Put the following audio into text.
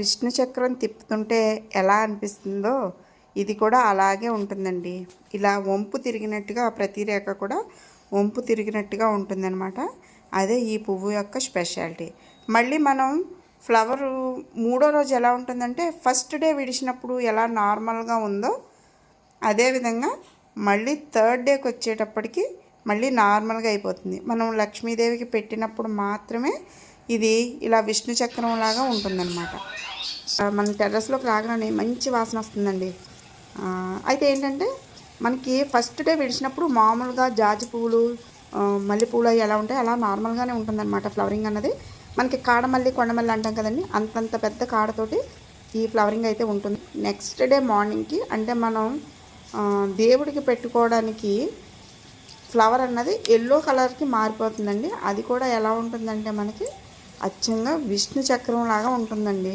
విష్ణు చక్రం తిప్పుతుంటే ఎలా అనిపిస్తుందో ఇది కూడా అలాగే ఉంటుందండి. ఇలా వంపు తిరిగినట్టుగా ప్రతి రేఖ కూడా వంపు తిరిగినట్టుగా ఉంటుందన్నమాట. అదే ఈ పువ్వు యొక్క స్పెషాలిటీ. మళ్ళీ మనం ఫ్లవరు మూడో రోజు ఎలా ఉంటుందంటే ఫస్ట్ డే విడిచినప్పుడు ఎలా నార్మల్గా ఉందో అదేవిధంగా మళ్ళీ థర్డ్ డేకి వచ్చేటప్పటికి మళ్ళీ నార్మల్గా అయిపోతుంది. మనం లక్ష్మీదేవికి పెట్టినప్పుడు మాత్రమే ఇది ఇలా విష్ణు చక్రం లాగా ఉంటుందన్నమాట. మన టెర్రస్లోకి రాగానే మంచి వాసన వస్తుందండి. అయితే ఏంటంటే మనకి ఫస్ట్ డే విడిచినప్పుడు మామూలుగా జాజి పువ్వులు మల్లెపూలు అవి ఎలా ఉంటాయి అలా నార్మల్గానే ఉంటుందన్నమాట. ఫ్లవరింగ్ అన్నది మనకి కాడమల్లి కొండమల్లి అంటాం కదండి, అంతంత పెద్ద కాడతోటి ఈ ఫ్లవరింగ్ అయితే ఉంటుంది. నెక్స్ట్ డే మార్నింగ్కి అంటే మనం దేవుడికి పెట్టుకోవడానికి ఫ్లవర్ అన్నది ఎల్లో కలర్కి మారిపోతుందండి. అది కూడా ఎలా ఉంటుందంటే మనకి అచ్చంగా విష్ణు చక్రం లాగా ఉంటుందండి.